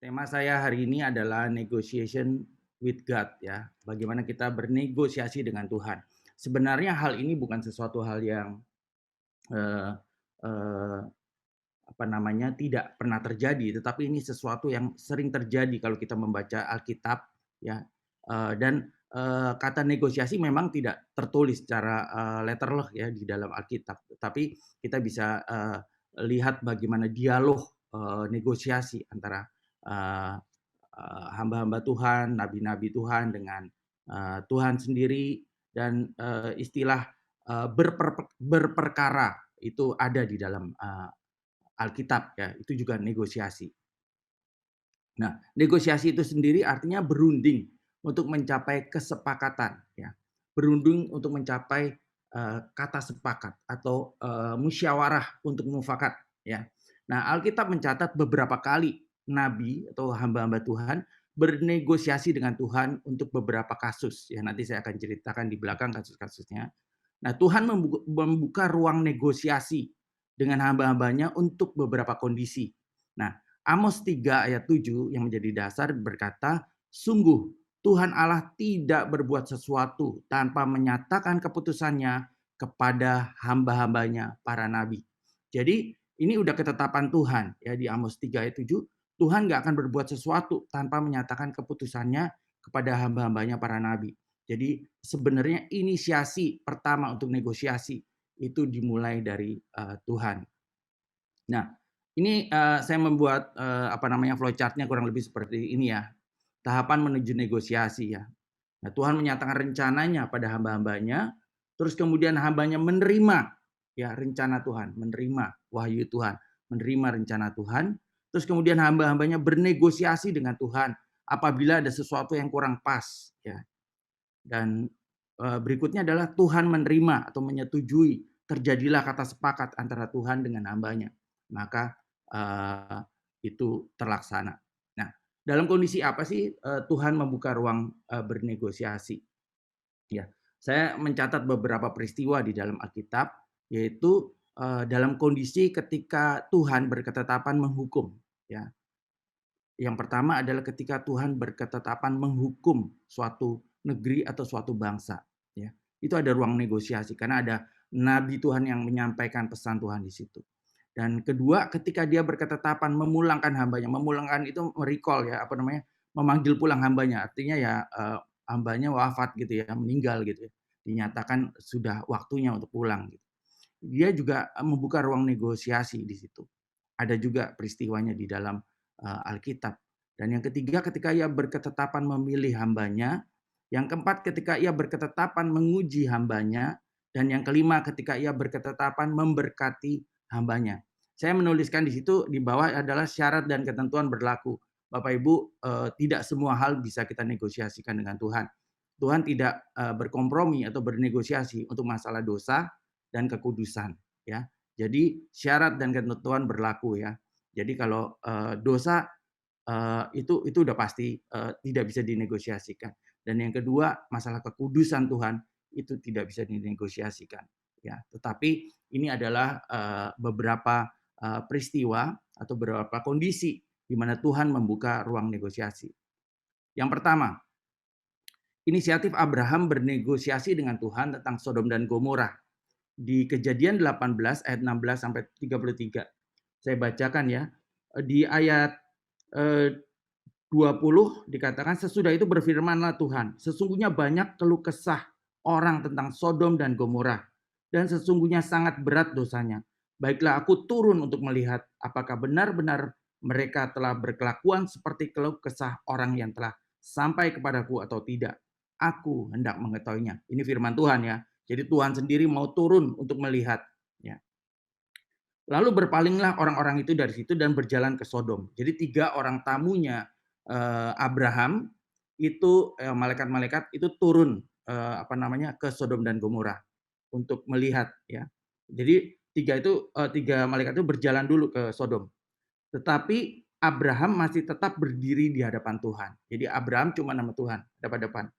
Tema saya hari ini adalah negotiation with God ya. Bagaimana kita bernegosiasi dengan Tuhan. Sebenarnya hal ini bukan sesuatu hal yang eh, eh, apa namanya tidak pernah terjadi, tetapi ini sesuatu yang sering terjadi kalau kita membaca Alkitab ya. Dan kata negosiasi memang tidak tertulis secara letterleh ya di dalam Alkitab, tapi kita bisa lihat bagaimana dialog negosiasi antara eh, hamba-hamba Tuhan, nabi-nabi Tuhan dengan Tuhan sendiri dan istilah berperkara itu ada di dalam Alkitab ya, itu juga negosiasi. Nah, negosiasi itu sendiri artinya berunding untuk mencapai kesepakatan ya. Berunding untuk mencapai kata sepakat atau musyawarah untuk mufakat ya. Nah, Alkitab mencatat beberapa kali nabi atau hamba-hamba Tuhan bernegosiasi dengan Tuhan untuk beberapa kasus ya. Nanti saya akan ceritakan di belakang kasus-kasusnya. Nah, Tuhan membuka ruang negosiasi dengan hamba-hambanya untuk beberapa kondisi. Nah, Amos 3 ayat 7 yang menjadi dasar berkata, sungguh Tuhan Allah tidak berbuat sesuatu tanpa menyatakan keputusannya kepada hamba-hambanya para nabi. Jadi ini udah ketetapan Tuhan ya di Amos 3 ayat 7. Tuhan nggak akan berbuat sesuatu tanpa menyatakan keputusannya kepada hamba-hambanya para nabi. Jadi sebenarnya inisiasi pertama untuk negosiasi itu dimulai dari Tuhan. Nah, ini saya membuat apa namanya flowchart-nya kurang lebih seperti ini ya. Tahapan menuju negosiasi ya. Nah, Tuhan menyatakan rencananya pada hamba-hambanya, terus kemudian hambanya menerima ya rencana Tuhan, menerima wahyu Tuhan, menerima rencana Tuhan, terus kemudian hamba-hambanya bernegosiasi dengan Tuhan apabila ada sesuatu yang kurang pas ya. Dan berikutnya adalah Tuhan menerima atau menyetujui, terjadilah kata sepakat antara Tuhan dengan hambanya. Maka itu terlaksana. Nah, dalam kondisi apa sih Tuhan membuka ruang bernegosiasi? Ya, saya mencatat beberapa peristiwa di dalam Alkitab, yaitu dalam kondisi ketika Tuhan berketetapan menghukum. Ya, yang pertama adalah ketika Tuhan berketetapan menghukum suatu negeri atau suatu bangsa, ya. Itu ada ruang negosiasi karena ada nabi Tuhan yang menyampaikan pesan Tuhan di situ. Dan kedua, ketika dia berketetapan memulangkan hambanya, memulangkan itu recall ya, apa namanya, memanggil pulang hambanya, artinya ya hambanya wafat gitu ya, meninggal gitu ya, dinyatakan sudah waktunya untuk pulang gitu. Dia juga membuka ruang negosiasi di situ. Ada juga peristiwanya di dalam Alkitab. Dan yang ketiga ketika ia berketetapan memilih hambanya, yang keempat ketika ia berketetapan menguji hambanya, dan yang kelima ketika ia berketetapan memberkati hambanya. Saya menuliskan di situ di bawah adalah syarat dan ketentuan berlaku. Bapak Ibu, tidak semua hal bisa kita negosiasikan dengan Tuhan. Tuhan tidak berkompromi atau bernegosiasi untuk masalah dosa dan kekudusan ya. Jadi syarat dan ketentuan berlaku ya. Jadi kalau dosa itu udah pasti tidak bisa dinegosiasikan. Dan yang kedua, masalah kekudusan Tuhan itu tidak bisa dinegosiasikan ya. Tetapi ini adalah beberapa peristiwa atau beberapa kondisi di mana Tuhan membuka ruang negosiasi. Yang pertama, inisiatif Abraham bernegosiasi dengan Tuhan tentang Sodom dan Gomora di Kejadian 18 ayat 16 sampai 33. Saya bacakan ya. Di ayat 20 dikatakan sesudah itu berfirmanlah Tuhan, sesungguhnya banyak keluh kesah orang tentang Sodom dan Gomora dan sesungguhnya sangat berat dosanya. Baiklah aku turun untuk melihat apakah benar-benar mereka telah berkelakuan seperti keluh kesah orang yang telah sampai kepadaku atau tidak. Aku hendak mengetahuinya. Ini firman Tuhan ya. Jadi Tuhan sendiri mau turun untuk melihat ya. Lalu berpalinglah orang-orang itu dari situ dan berjalan ke Sodom. Jadi 3 orang tamunya Abraham itu malaikat-malaikat itu turun apa namanya ke Sodom dan Gomora untuk melihat ya. Jadi 3 malaikat itu berjalan dulu ke Sodom. Tetapi Abraham masih tetap berdiri di hadapan Tuhan. Jadi Abraham cuma nama Tuhan, depan-depan.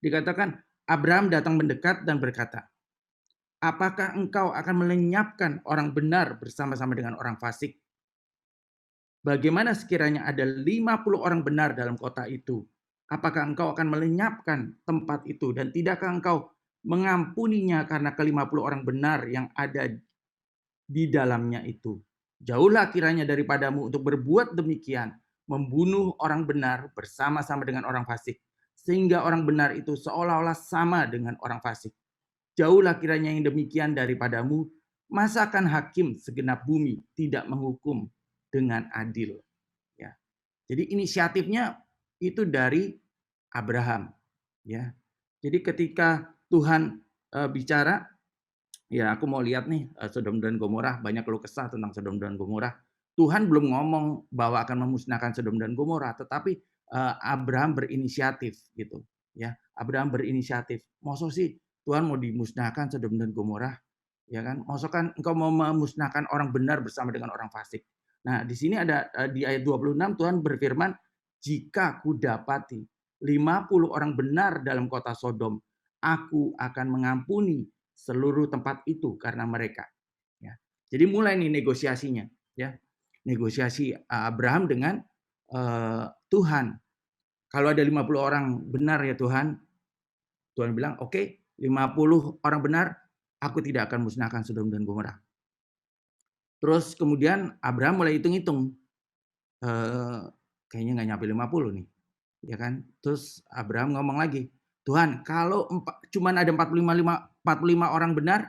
Dikatakan Abraham datang mendekat dan berkata, apakah engkau akan melenyapkan orang benar bersama-sama dengan orang fasik? Bagaimana sekiranya ada 50 orang benar dalam kota itu? Apakah engkau akan melenyapkan tempat itu dan tidakkah engkau mengampuninya karena ke-50 orang benar yang ada di dalamnya itu? Jauhlah kiranya daripadamu untuk berbuat demikian, membunuh orang benar bersama-sama dengan orang fasik, sehingga orang benar itu seolah-olah sama dengan orang fasik. Jauhlah kiranya yang demikian daripadamu, masakan hakim segenap bumi tidak menghukum dengan adil. Ya. Jadi inisiatifnya itu dari Abraham. Ya. Jadi ketika Tuhan bicara, ya aku mau lihat nih Sodom dan Gomora, banyak keluh kesah tentang Sodom dan Gomora. Tuhan belum ngomong bahwa akan memusnahkan Sodom dan Gomora, tetapi Abraham berinisiatif gitu. Ya, Abraham berinisiatif. Maksud sih Tuhan mau dimusnahkan Sodom dan Gomora, ya kan? Maksud kan engkau mau memusnahkan orang benar bersama dengan orang fasik. Nah, di sini ada di ayat 26 Tuhan berfirman, "Jika kudapati 50 orang benar dalam kota Sodom, aku akan mengampuni seluruh tempat itu karena mereka." Ya. Jadi mulai nih negosiasinya, ya. Negosiasi Abraham dengan Tuhan. Kalau ada 50 orang benar ya Tuhan, Tuhan bilang, "Oke, 50 orang benar, aku tidak akan musnahkan Sodom dan Gomora." Terus kemudian Abraham mulai hitung-hitung, eee, kayaknya nggak nyampe 50 nih, ya kan. Terus Abraham ngomong lagi, "Tuhan, kalau cuman ada 45 orang benar."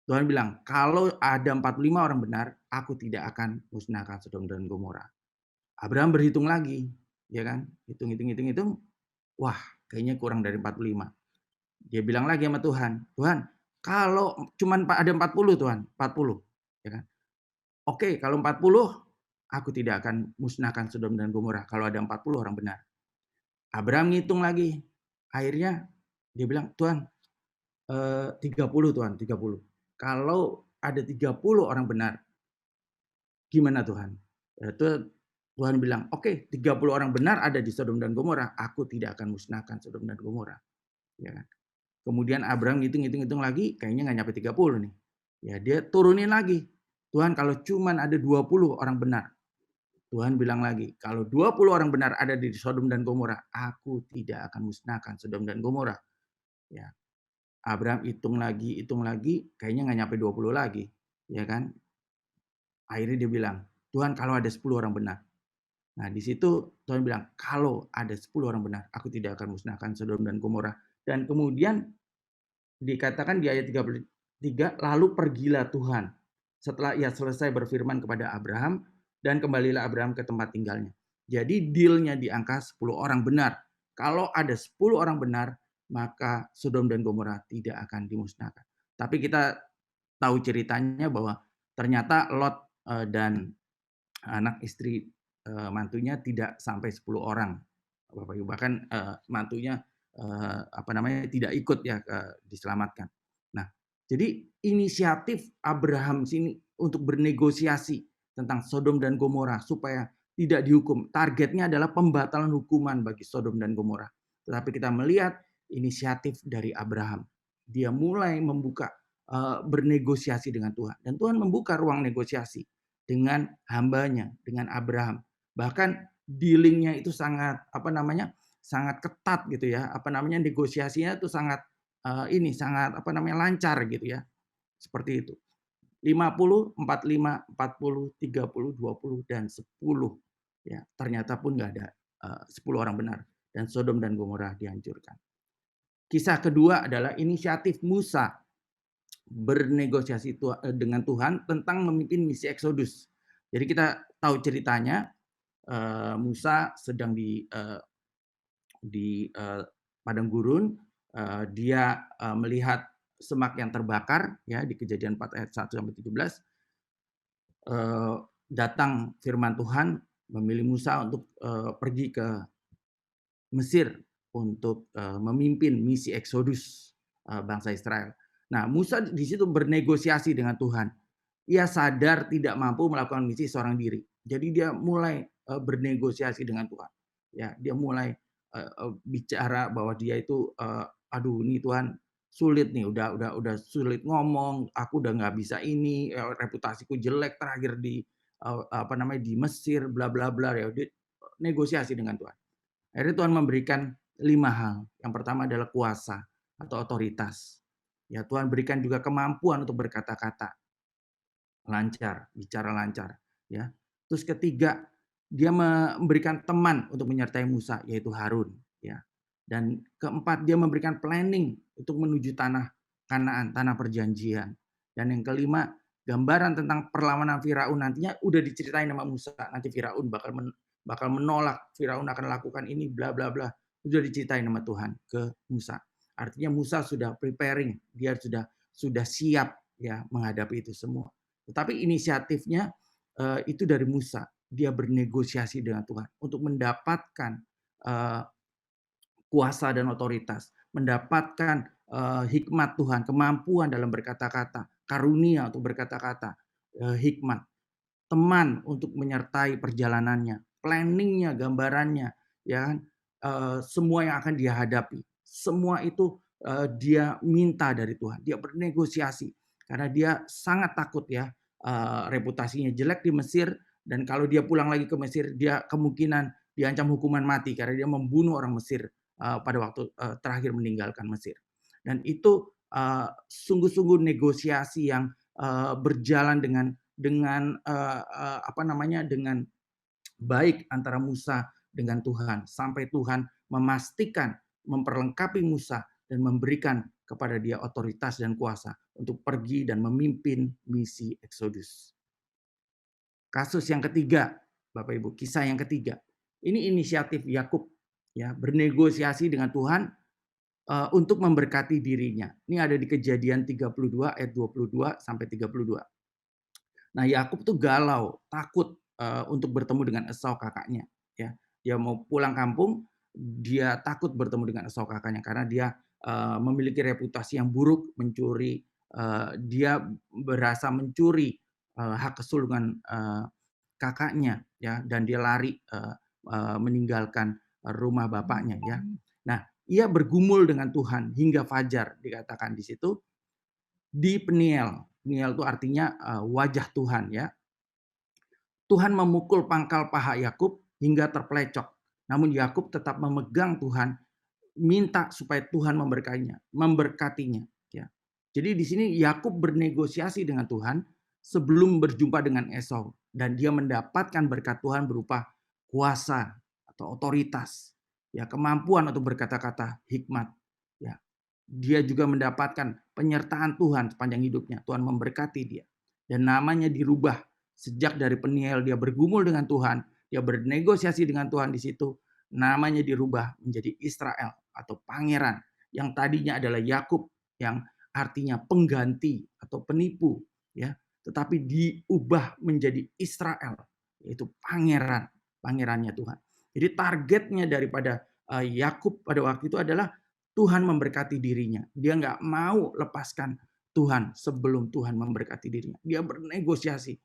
Tuhan bilang, "Kalau ada 45 orang benar, aku tidak akan musnahkan Sodom dan Gomora." Abraham berhitung lagi, ya kan. Hitung, wah kayaknya kurang dari 45. Dia bilang lagi sama Tuhan, "Tuhan, kalau cuman ada 40 Tuhan, 40." Ya kan. "Oke, kalau 40, aku tidak akan musnahkan Sodom dan Gomora kalau ada 40 orang benar." Abraham ngitung lagi. Akhirnya dia bilang, "Tuhan, 30 Tuhan, 30. Kalau ada 30 orang benar, gimana Tuhan?" Tuhan bilang, "Oke, 30 orang benar ada di Sodom dan Gomora, aku tidak akan musnahkan Sodom dan Gomora." Ya kan. Kemudian Abraham ngitung lagi, kayaknya nggak nyampe 30 nih. Ya dia turunin lagi, "Tuhan, kalau cuman ada 20 orang benar." Tuhan bilang lagi, "Kalau 20 orang benar ada di Sodom dan Gomora, aku tidak akan musnahkan Sodom dan Gomora." Ya. Abraham hitung lagi, kayaknya nggak nyampe 20 lagi, ya kan. Akhirnya dia bilang, "Tuhan, kalau ada 10 orang benar." Nah, di situ Tuhan bilang, "Kalau ada 10 orang benar, aku tidak akan musnahkan Sodom dan Gomora." Dan kemudian dikatakan di ayat 33, "Lalu pergilah Tuhan setelah ia selesai berfirman kepada Abraham, dan kembalilah Abraham ke tempat tinggalnya." Jadi deal-nya di angka 10 orang benar. Kalau ada 10 orang benar, maka Sodom dan Gomora tidak akan dimusnahkan. Tapi kita tahu ceritanya bahwa ternyata Lot dan anak istri mantunya tidak sampai 10 orang. Bapak Ibu, bahkan mantunya apa namanya, tidak ikut ya diselamatkan. Nah, jadi inisiatif Abraham sini untuk bernegosiasi tentang Sodom dan Gomora supaya tidak dihukum. Targetnya adalah pembatalan hukuman bagi Sodom dan Gomora. Tetapi kita melihat inisiatif dari Abraham. Dia mulai membuka bernegosiasi dengan Tuhan, dan Tuhan membuka ruang negosiasi dengan hambanya, dengan Abraham. Bahkan dealingnya itu sangat apa namanya, sangat ketat gitu ya, apa namanya, negosiasinya itu sangat sangat apa namanya, lancar gitu ya. Seperti itu. 50, 45, 40, 30, 20 dan 10. Ya, ternyata pun nggak ada 10 orang benar dan Sodom dan Gomora dihancurkan. Kisah kedua adalah inisiatif Musa bernegosiasi dengan Tuhan tentang memimpin misi Exodus. Jadi kita tahu ceritanya, Musa sedang di padang gurun, dia melihat semak yang terbakar ya di Kejadian 4 ayat 1 sampai 17. Datang firman Tuhan memilih Musa untuk pergi ke Mesir untuk memimpin misi Exodus bangsa Israel. Nah, Musa di situ bernegosiasi dengan Tuhan. Ia sadar tidak mampu melakukan misi seorang diri. Jadi dia mulai bernegosiasi dengan Tuhan. Ya, dia mulai bicara bahwa dia itu aduh ini Tuhan sulit nih, udah sulit ngomong, aku udah nggak bisa ini, reputasiku jelek terakhir di apa namanya, di Mesir, bla bla bla ya, dia negosiasi dengan Tuhan. Akhirnya Tuhan memberikan 5 hal. Yang pertama adalah kuasa atau otoritas. Ya, Tuhan berikan juga kemampuan untuk berkata-kata lancar, bicara lancar, ya. Terus ketiga, dia memberikan teman untuk menyertai Musa, yaitu Harun, ya. Dan keempat, dia memberikan planning untuk menuju tanah Kanaan, tanah perjanjian. Dan yang kelima, gambaran tentang perlawanan Firaun nantinya udah diceritain sama Musa. Nanti Firaun bakal menolak, Firaun akan lakukan ini bla bla bla. Udah diceritain sama Tuhan ke Musa. Artinya Musa sudah preparing, dia sudah siap ya menghadapi itu semua. Tetapi inisiatifnya itu dari Musa. Dia bernegosiasi dengan Tuhan untuk mendapatkan eh, kuasa dan otoritas, mendapatkan hikmat Tuhan, kemampuan dalam berkata-kata, karunia untuk berkata-kata, hikmat, teman untuk menyertai perjalanannya, planningnya, gambarannya, ya kan, semua yang akan dia hadapi, semua itu dia minta dari Tuhan, dia bernegosiasi karena dia sangat takut ya, reputasinya jelek di Mesir dan kalau dia pulang lagi ke Mesir dia kemungkinan diancam hukuman mati karena dia membunuh orang Mesir pada waktu terakhir meninggalkan Mesir. Dan itu sungguh-sungguh negosiasi yang berjalan dengan apa namanya dengan baik antara Musa dengan Tuhan sampai Tuhan memastikan memperlengkapi Musa dan memberikan kepada dia otoritas dan kuasa untuk pergi dan memimpin misi Exodus. Kasus yang ketiga, Bapak Ibu, kisah yang ketiga. Ini inisiatif Yakub ya, bernegosiasi dengan Tuhan untuk memberkati dirinya. Ini ada di Kejadian 32 ayat 22 sampai 32. Nah, Yakub tuh galau, takut untuk bertemu dengan Esau kakaknya, ya. Dia mau pulang kampung, dia takut bertemu dengan Esau kakaknya karena dia memiliki reputasi yang buruk, mencuri, dia berasa mencuri hak kesulungan kakaknya, ya, dan dia lari meninggalkan rumah bapaknya, ya. Nah, ia bergumul dengan Tuhan hingga fajar dikatakan di situ di Peniel. Peniel itu artinya wajah Tuhan ya. Tuhan memukul pangkal paha Yakub hingga terpelecok. Namun Yakub tetap memegang Tuhan, minta supaya Tuhan memberkatinya ya. Jadi di sini Yakub bernegosiasi dengan Tuhan sebelum berjumpa dengan Esau dan dia mendapatkan berkat Tuhan berupa kuasa atau otoritas, ya, kemampuan untuk berkata-kata, hikmat, ya. Dia juga mendapatkan penyertaan Tuhan sepanjang hidupnya. Tuhan memberkati dia. Dan namanya dirubah. Sejak dari Peniel dia bergumul dengan Tuhan. Dia bernegosiasi dengan Tuhan di situ. Namanya dirubah menjadi Israel atau pangeran. Yang tadinya adalah Yakub yang artinya pengganti atau penipu. Ya, tetapi diubah menjadi Israel. Yaitu pangeran. Pangerannya Tuhan. Jadi targetnya daripada Yakub pada waktu itu adalah Tuhan memberkati dirinya. Dia nggak mau lepaskan Tuhan sebelum Tuhan memberkati dirinya. Dia bernegosiasi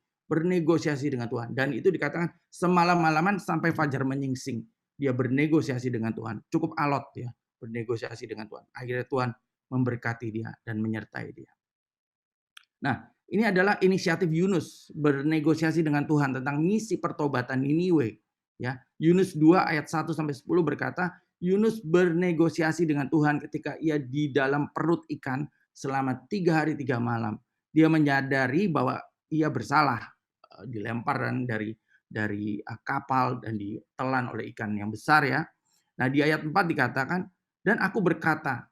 dengan Tuhan. Dan itu dikatakan semalam-malaman sampai fajar menyingsing. Dia bernegosiasi dengan Tuhan. Cukup alot ya, bernegosiasi dengan Tuhan. Akhirnya Tuhan memberkati dia dan menyertai dia. Nah, ini adalah inisiatif Yunus bernegosiasi dengan Tuhan tentang misi pertobatan Niniwe. Ya, Yunus 2 ayat 1 sampai 10 berkata, Yunus bernegosiasi dengan Tuhan ketika ia di dalam perut ikan selama 3 hari 3 malam. Dia menyadari bahwa ia bersalah, dilempar dari kapal dan ditelan oleh ikan yang besar ya. Nah, di ayat 4 dikatakan, dan aku berkata,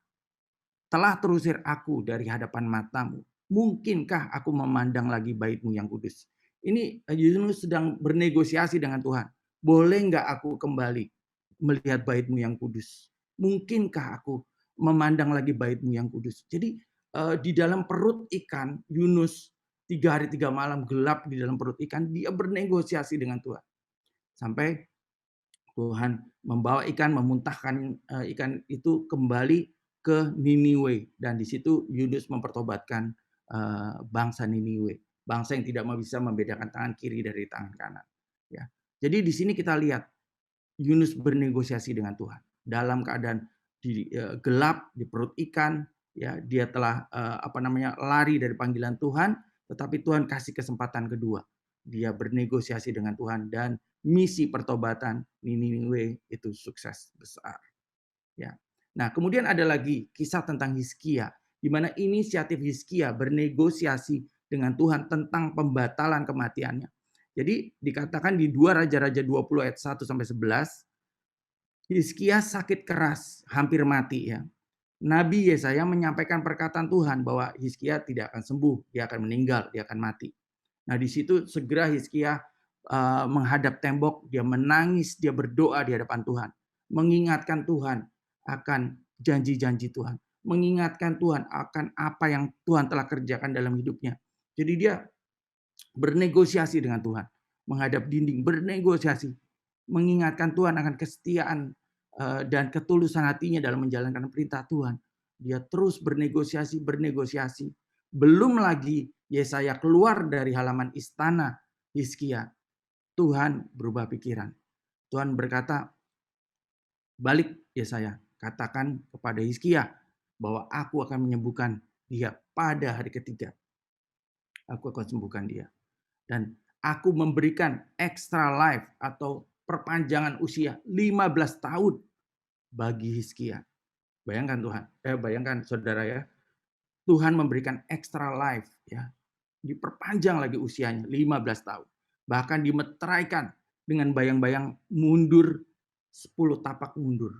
telah terusir aku dari hadapan matamu. Mungkinkah aku memandang lagi bait-Mu yang kudus? Ini Yunus sedang bernegosiasi dengan Tuhan. Boleh nggak aku kembali melihat bait-Mu yang kudus? Mungkinkah aku memandang lagi bait-Mu yang kudus? Jadi di dalam perut ikan, Yunus 3 hari 3 malam gelap di dalam perut ikan, dia bernegosiasi dengan Tuhan. Sampai Tuhan membawa ikan, memuntahkan ikan itu kembali ke Niniwe. Dan di situ Yunus mempertobatkan bangsa Niniwe. Bangsa yang tidak bisa membedakan tangan kiri dari tangan kanan. Ya. Jadi di sini kita lihat Yunus bernegosiasi dengan Tuhan dalam keadaan gelap di perut ikan, ya, dia telah lari dari panggilan Tuhan, tetapi Tuhan kasih kesempatan kedua. dia bernegosiasi dengan Tuhan dan misi pertobatan Niniwe itu sukses besar. Ya. Nah, kemudian ada lagi kisah tentang Hizkia, di mana inisiatif Hizkia bernegosiasi dengan Tuhan tentang pembatalan kematiannya. Jadi dikatakan di 2 Raja-Raja 20 ayat 1 sampai 11, Hizkia sakit keras, hampir mati ya. Nabi Yesaya menyampaikan perkataan Tuhan bahwa Hizkia tidak akan sembuh, dia akan meninggal, dia akan mati. Nah, di situ segera Hizkia menghadap tembok, dia menangis, dia berdoa di hadapan Tuhan, mengingatkan Tuhan akan janji-janji Tuhan, mengingatkan Tuhan akan apa yang Tuhan telah kerjakan dalam hidupnya. Jadi dia bernegosiasi dengan Tuhan, menghadap dinding, bernegosiasi, mengingatkan Tuhan akan kesetiaan dan ketulusan hatinya dalam menjalankan perintah Tuhan. Dia terus bernegosiasi, bernegosiasi. Belum lagi Yesaya keluar dari halaman istana Hizkia, Tuhan berubah pikiran. Tuhan berkata, balik Yesaya, katakan kepada Hizkia bahwa aku akan menyembuhkan dia pada hari ketiga. Aku akan sembuhkan dia. Dan aku memberikan extra life atau perpanjangan usia 15 tahun bagi Hizkia. Bayangkan Tuhan, bayangkan saudara ya, Tuhan memberikan extra life ya. Diperpanjang lagi usianya 15 tahun. Bahkan dimeteraikan dengan bayang-bayang mundur 10 tapak mundur.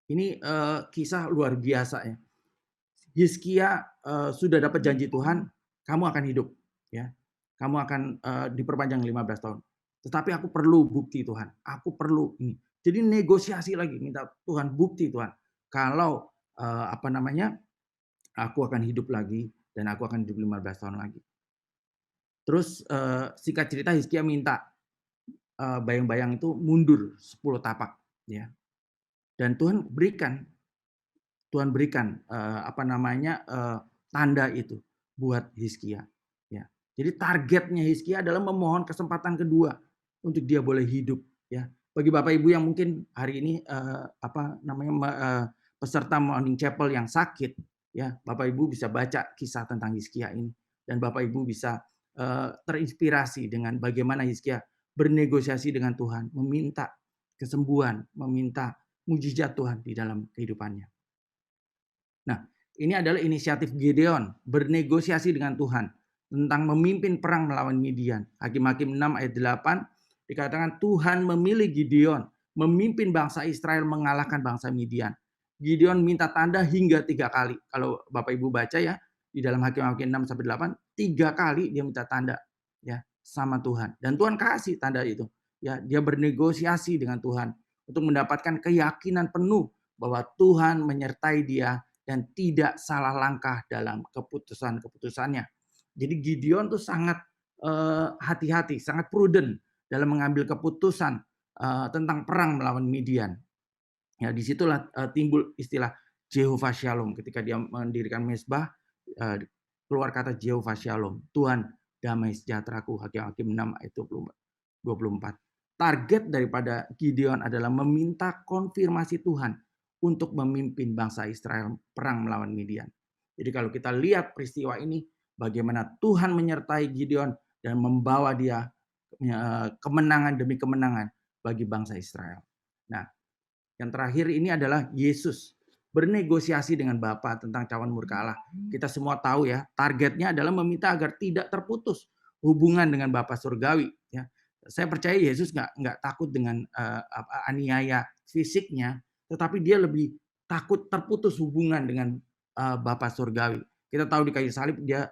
Ini kisah luar biasa ya. Hizkia sudah dapat janji Tuhan, kamu akan hidup ya. Kamu akan diperpanjang 15 tahun. Tetapi aku perlu bukti Tuhan. Aku perlu ini. Jadi negosiasi lagi, minta Tuhan bukti Tuhan. Kalau aku akan hidup lagi dan aku akan hidup 15 tahun lagi. Terus singkat cerita Hizkia minta bayang-bayang itu mundur 10 tapak ya. Dan Tuhan berikan tanda itu buat Hizkia ya. Jadi targetnya Hizkia adalah memohon kesempatan kedua untuk dia boleh hidup ya. Bagi Bapak Ibu yang mungkin hari ini peserta Morning Chapel yang sakit ya, Bapak Ibu bisa baca kisah tentang Hizkia ini dan Bapak Ibu bisa terinspirasi dengan bagaimana Hizkia bernegosiasi dengan Tuhan, meminta kesembuhan, meminta mujizat Tuhan di dalam kehidupannya. Nah, ini adalah inisiatif Gideon bernegosiasi dengan Tuhan tentang memimpin perang melawan Midian. Hakim-Hakim 6 ayat 8 dikatakan Tuhan memilih Gideon memimpin bangsa Israel mengalahkan bangsa Midian. Gideon minta tanda hingga 3 kali. Kalau Bapak Ibu baca ya, di dalam Hakim-Hakim 6 sampai 8, 3 kali dia minta tanda ya sama Tuhan. Dan Tuhan kasih tanda itu. Ya, dia bernegosiasi dengan Tuhan untuk mendapatkan keyakinan penuh bahwa Tuhan menyertai dia dan tidak salah langkah dalam keputusan-keputusannya. Jadi Gideon tuh sangat hati-hati, sangat prudent dalam mengambil keputusan tentang perang melawan Midian. Ya, disitulah timbul istilah Jehovah Shalom ketika dia mendirikan mezbah, keluar kata Jehovah Shalom, Tuhan damai sejahteraku, Hakim-Hakim 6 ayat 24. Target daripada Gideon adalah meminta konfirmasi Tuhan untuk memimpin bangsa Israel perang melawan Midian. Jadi kalau kita lihat peristiwa ini, bagaimana Tuhan menyertai Gideon dan membawa dia kemenangan demi kemenangan bagi bangsa Israel. Nah, yang terakhir ini adalah Yesus bernegosiasi dengan Bapa tentang cawan murka Allah. Kita semua tahu ya, targetnya adalah meminta agar tidak terputus hubungan dengan Bapa surgawi. Ya, saya percaya Yesus nggak takut dengan aniaya fisiknya, tetapi dia lebih takut terputus hubungan dengan Bapa surgawi. Kita tahu di kayu salib dia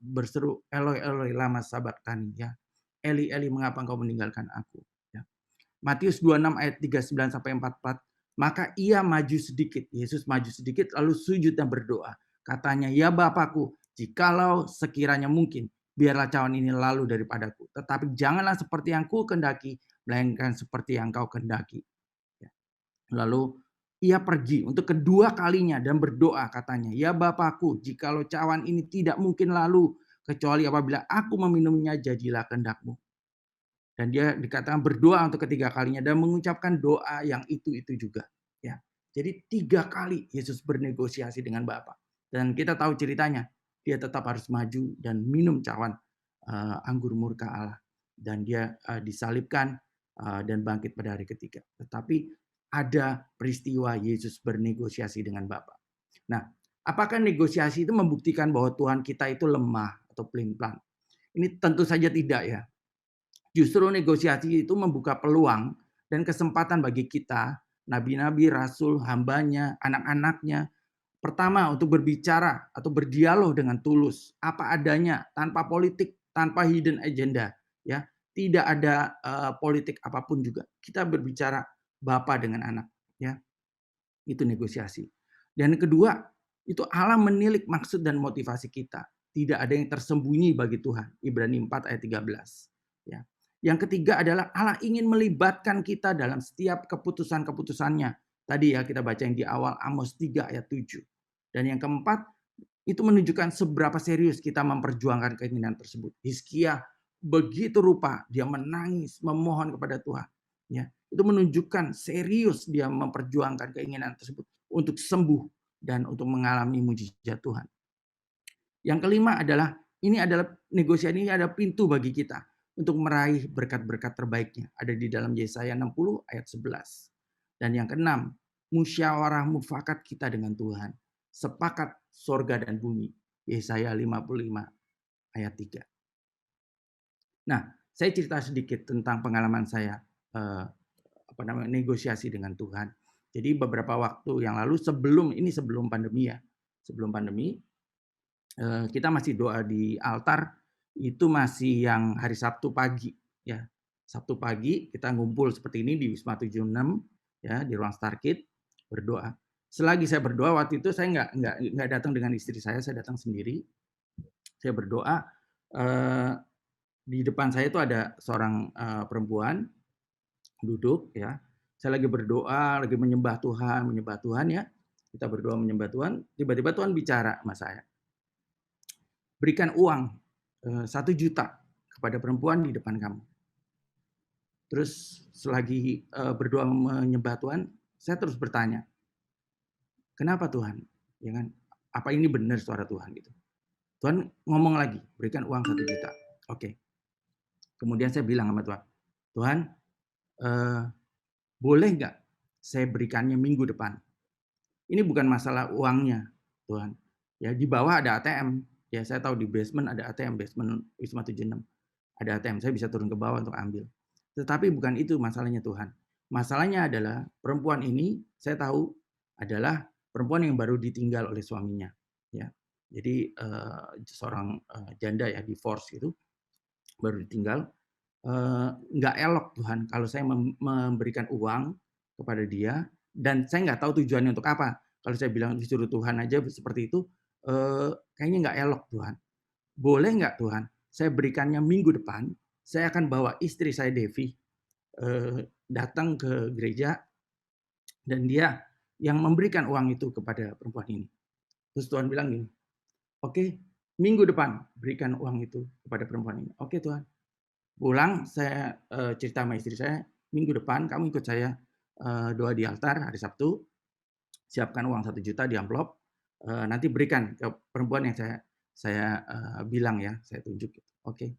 berseru Eloi Eloi lama sabachthani ya. Eli Eli mengapa engkau meninggalkan aku ya. Matius 26 ayat 39 sampai 44. Maka ia maju sedikit, Yesus maju sedikit lalu sujud dan berdoa. Katanya, "Ya Bapakku, jikalau sekiranya mungkin, biarlah cawan ini lalu daripadaku, tetapi janganlah seperti yang ku kehendaki, melainkan seperti yang kau kehendaki." Lalu ia pergi untuk kedua kalinya dan berdoa katanya, "Ya Bapakku, jikalau cawan ini tidak mungkin lalu, kecuali apabila aku meminumnya, jadilah kehendakmu." Dan dia dikatakan berdoa untuk ketiga kalinya dan mengucapkan doa yang itu juga. Ya, jadi 3 kali Yesus bernegosiasi dengan Bapa. Dan kita tahu ceritanya, dia tetap harus maju dan minum cawan anggur murka Allah dan dia disalibkan dan bangkit pada hari ketiga. Tetapi ada peristiwa Yesus bernegosiasi dengan Bapa. Nah, apakah negosiasi itu membuktikan bahwa Tuhan kita itu lemah atau pelin-pelan? Ini tentu saja tidak ya. Justru negosiasi itu membuka peluang dan kesempatan bagi kita, nabi-nabi, rasul, hambanya, anak-anaknya, pertama untuk berbicara atau berdialog dengan tulus, apa adanya, tanpa politik, tanpa hidden agenda, ya. Tidak ada politik apapun juga. Kita berbicara bapa dengan anak, ya. Itu negosiasi. Dan kedua, itu Allah menilik maksud dan motivasi kita. Tidak ada yang tersembunyi bagi Tuhan. Ibrani 4 ayat 13. Ya. Yang ketiga adalah Allah ingin melibatkan kita dalam setiap keputusan-keputusannya. Tadi ya kita baca yang di awal Amos 3 ayat 7. Dan yang keempat, itu menunjukkan seberapa serius kita memperjuangkan keinginan tersebut. Hizkia begitu rupa dia menangis, memohon kepada Tuhan. Ya, itu menunjukkan serius dia memperjuangkan keinginan tersebut untuk sembuh dan untuk mengalami mujizat Tuhan. Yang kelima adalah ini adalah negosiasi, ini ada pintu bagi kita untuk meraih berkat-berkat terbaiknya. Ada di dalam Yesaya 60 ayat 11. Dan yang keenam, musyawarah mufakat kita dengan Tuhan. Sepakat sorga dan bumi. Yesaya 55 ayat 3. Nah, saya cerita sedikit tentang pengalaman saya negosiasi dengan Tuhan. Jadi beberapa waktu yang lalu sebelum pandemi ya, sebelum pandemi kita masih doa di altar itu masih yang hari Sabtu pagi ya. Sabtu pagi kita ngumpul seperti ini di Wisma 76 ya, di ruang Starkid berdoa. Selagi saya berdoa waktu itu saya nggak datang dengan istri saya datang sendiri. Saya berdoa di depan saya itu ada seorang perempuan duduk ya. Saya lagi berdoa, lagi menyembah Tuhan ya. Kita berdoa menyembah Tuhan, tiba-tiba Tuhan bicara sama saya. Berikan uang 1 juta kepada perempuan di depan kamu. Terus selagi berdoa menyembah Tuhan, saya terus bertanya, kenapa Tuhan? Ya kan? Apa ini benar suara Tuhan gitu? Tuhan ngomong lagi, berikan uang 1 juta. Oke. Kemudian saya bilang sama Tuhan, Tuhan, boleh nggak saya berikannya minggu depan? Ini bukan masalah uangnya, Tuhan. Ya di bawah ada ATM. Ya saya tahu di basement ada ATM, basement Wisma 76. Ada ATM, saya bisa turun ke bawah untuk ambil. Tetapi bukan itu masalahnya Tuhan. Masalahnya adalah perempuan ini saya tahu adalah perempuan yang baru ditinggal oleh suaminya. Ya, jadi seorang janda ya divorce itu baru ditinggal. Nggak elok Tuhan kalau saya memberikan uang kepada dia dan saya nggak tahu tujuannya untuk apa. Kalau saya bilang disuruh Tuhan aja seperti itu, kayaknya nggak elok Tuhan. Boleh nggak Tuhan, saya berikannya minggu depan, saya akan bawa istri saya Devi datang ke gereja dan dia yang memberikan uang itu kepada perempuan ini. Terus Tuhan bilang gini, oke, minggu depan berikan uang itu kepada perempuan ini. Oke Tuhan. Pulang saya cerita sama istri saya, minggu depan kamu ikut saya doa di altar hari Sabtu, siapkan uang 1 juta di amplop, nanti berikan ke perempuan yang saya bilang ya, saya tunjuk. Oke,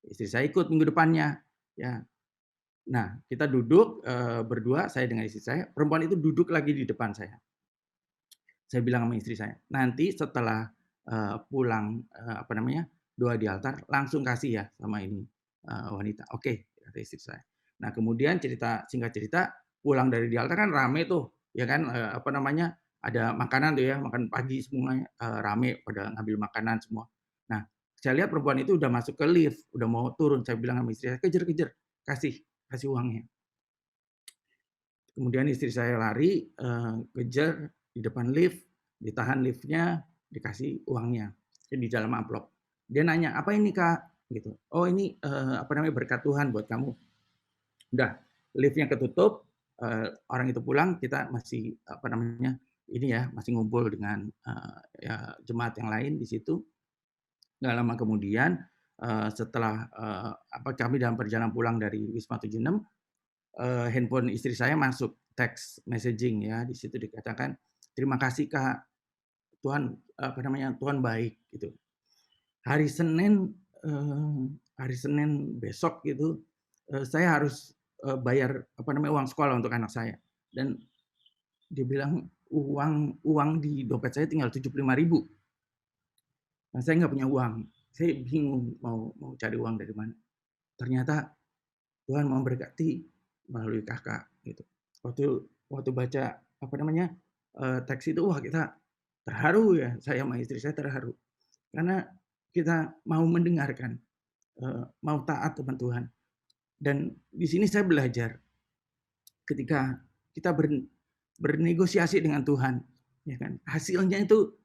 istri saya ikut minggu depannya. Ya, nah kita duduk berdua, saya dengan istri saya, perempuan itu duduk lagi di depan saya. Saya bilang sama istri saya, nanti setelah pulang doa di altar, langsung kasih ya sama ini wanita. Oke, kata istri saya. Nah kemudian singkat cerita, pulang dari di altar kan rame tuh, ya kan ada makanan tuh ya, makan pagi semuanya rame pada ngambil makanan semua. Nah saya lihat perempuan itu udah masuk ke lift, udah mau turun. Saya bilang sama istri saya, kejar, kasih uangnya. Kemudian istri saya lari, kejar di depan lift, ditahan liftnya, dikasih uangnya di dalam amplop. Dia nanya, apa ini Kak? Gitu. Oh ini berkat Tuhan buat kamu. Udah, liftnya ketutup, orang itu pulang, kita masih masih ngumpul dengan jemaat yang lain di situ. Nggak lama kemudian, setelah kami dalam perjalanan pulang dari Wisma 76, handphone istri saya masuk text messaging ya, di situ dikatakan, "Terima kasih Kak, Tuhan Tuhan baik," gitu. Hari Senin hari Senin besok gitu, saya harus, bayar uang sekolah untuk anak saya. Dan dia bilang, "Uang uang di dompet saya tinggal 75.000." Nah, saya nggak punya uang. Saya bingung mau mau cari uang dari mana. Ternyata Tuhan memberkati melalui Kakak gitu. Waktu waktu baca teks itu, wah kita terharu ya, saya sama istri saya terharu. Karena kita mau mendengarkan, mau taat teman Tuhan. Dan di sini saya belajar ketika kita bernegosiasi dengan Tuhan, ya kan, hasilnya itu,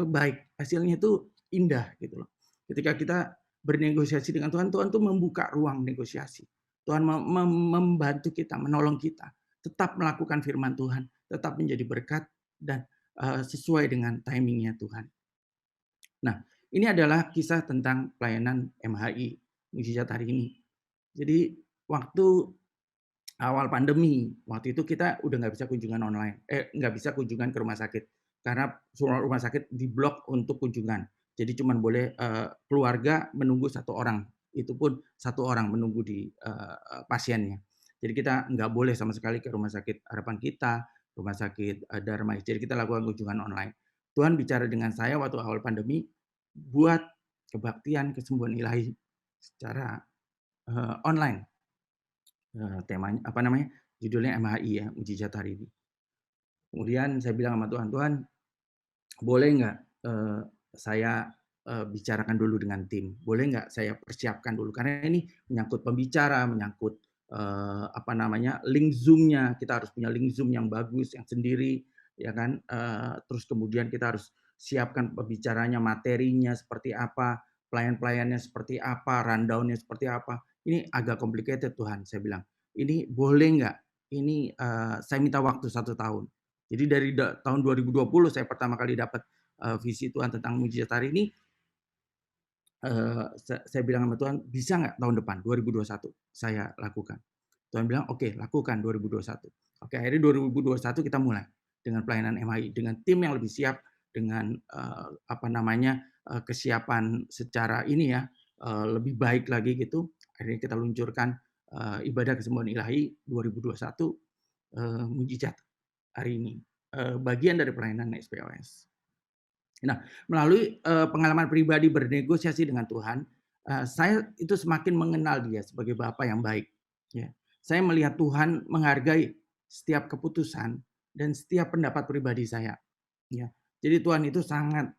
baik, hasilnya itu indah gitu loh. Ketika kita bernegosiasi dengan Tuhan, Tuhan tuh membuka ruang negosiasi. Tuhan membantu kita, menolong kita, tetap melakukan firman Tuhan, tetap menjadi berkat dan, sesuai dengan timing-nya Tuhan. Nah, ini adalah kisah tentang pelayanan MHI, Mujizat Hari Ini. Jadi waktu awal pandemi, waktu itu kita udah nggak bisa kunjungan online, nggak bisa kunjungan ke rumah sakit, karena semua rumah sakit diblok untuk kunjungan. Jadi cuman boleh, keluarga menunggu 1 orang, itu pun 1 orang menunggu di, pasiennya. Jadi kita nggak boleh sama sekali ke rumah sakit Harapan Kita, rumah sakit, Darmais, jadi kita lakukan kunjungan online. Tuhan bicara dengan saya waktu awal pandemi, buat kebaktian kesembuhan ilahi secara, online. Temanya judulnya MHI ya, Mujizat Hari Ini. Kemudian saya bilang sama Tuhan, "Tuhan, boleh nggak, saya, bicarakan dulu dengan tim? Boleh nggak saya persiapkan dulu?" Karena ini menyangkut pembicara, menyangkut, link Zoom-nya. Kita harus punya link Zoom yang bagus, yang sendiri, ya kan. Terus kemudian kita harus siapkan pembicaranya, materinya seperti apa, pelayan-pelayannya seperti apa, rundown-nya seperti apa. Ini agak complicated Tuhan, saya bilang. "Ini boleh nggak? Ini, saya minta waktu 1 tahun." Jadi dari tahun 2020 saya pertama kali dapat, visi Tuhan tentang mujizat hari ini, saya bilang sama Tuhan, "Bisa nggak tahun depan 2021 saya lakukan?" Tuhan bilang, "Oke, lakukan 2021." Oke, akhirnya 2021 kita mulai dengan pelayanan MHI, dengan tim yang lebih siap, dengan, kesiapan secara ini ya, lebih baik lagi gitu. Akhirnya kita luncurkan, ibadah kesembuhan ilahi 2021, mujizat hari ini, bagian dari pelayanan SPOS. Nah, melalui, pengalaman pribadi bernegosiasi dengan Tuhan, saya itu semakin mengenal Dia sebagai Bapa yang baik, ya. Saya melihat Tuhan menghargai setiap keputusan dan setiap pendapat pribadi saya, ya. Jadi Tuhan itu sangat,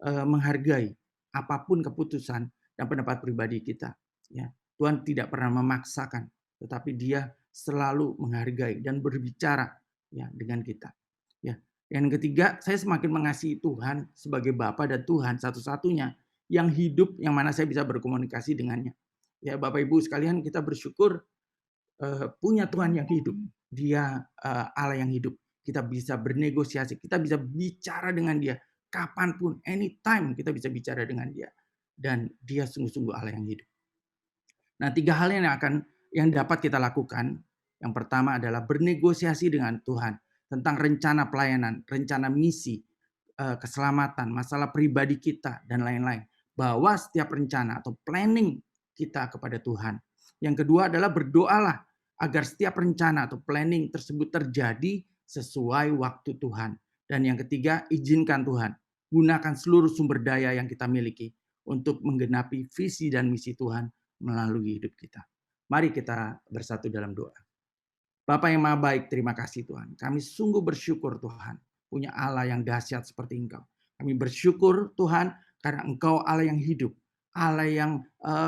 menghargai apapun keputusan dan pendapat pribadi kita, ya. Tuhan tidak pernah memaksakan, tetapi Dia selalu menghargai dan berbicara, ya, dengan kita, ya. Yang ketiga, saya semakin mengasihi Tuhan sebagai Bapa dan Tuhan satu-satunya yang hidup, yang mana saya bisa berkomunikasi dengannya. Ya, Bapak Ibu sekalian, kita bersyukur, punya Tuhan yang hidup. Dia, Allah yang hidup. Kita bisa bernegosiasi, kita bisa bicara dengan Dia kapanpun, anytime kita bisa bicara dengan Dia. Dan Dia sungguh-sungguh Allah yang hidup. Nah, 3 hal yang dapat kita lakukan. Yang pertama adalah bernegosiasi dengan Tuhan tentang rencana pelayanan, rencana misi, keselamatan, masalah pribadi kita dan lain-lain. Bawa setiap rencana atau planning kita kepada Tuhan. Yang kedua adalah berdoalah agar setiap rencana atau planning tersebut terjadi sesuai waktu Tuhan. Dan yang ketiga, izinkan Tuhan gunakan seluruh sumber daya yang kita miliki untuk menggenapi visi dan misi Tuhan melalui hidup kita. Mari kita bersatu dalam doa. Bapa yang Maha Baik, terima kasih Tuhan. Kami sungguh bersyukur Tuhan, punya Allah yang dahsyat seperti Engkau. Kami bersyukur Tuhan karena Engkau Allah yang hidup, Allah yang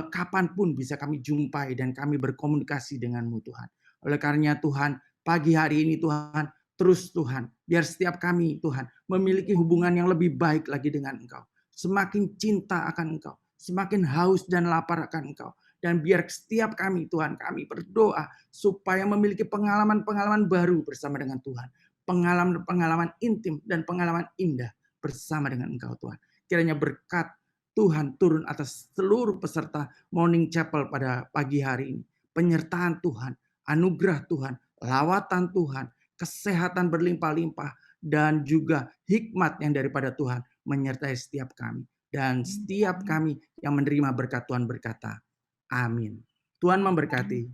kapanpun bisa kami jumpai dan kami berkomunikasi dengan-Mu Tuhan. Oleh karenanya Tuhan, pagi hari ini Tuhan, terus Tuhan, biar setiap kami Tuhan memiliki hubungan yang lebih baik lagi dengan Engkau. Semakin cinta akan Engkau, semakin haus dan lapar akan Engkau. Dan biar setiap kami Tuhan, kami berdoa supaya memiliki pengalaman-pengalaman baru bersama dengan Tuhan. Pengalaman-pengalaman intim dan pengalaman indah bersama dengan Engkau Tuhan. Kiranya berkat Tuhan turun atas seluruh peserta Morning Chapel pada pagi hari ini. Penyertaan Tuhan, anugerah Tuhan, lawatan Tuhan, kesehatan berlimpah-limpah, dan juga hikmat yang daripada Tuhan menyertai setiap kami. Dan setiap kami yang menerima berkat Tuhan berkata, amin. Tuhan memberkati.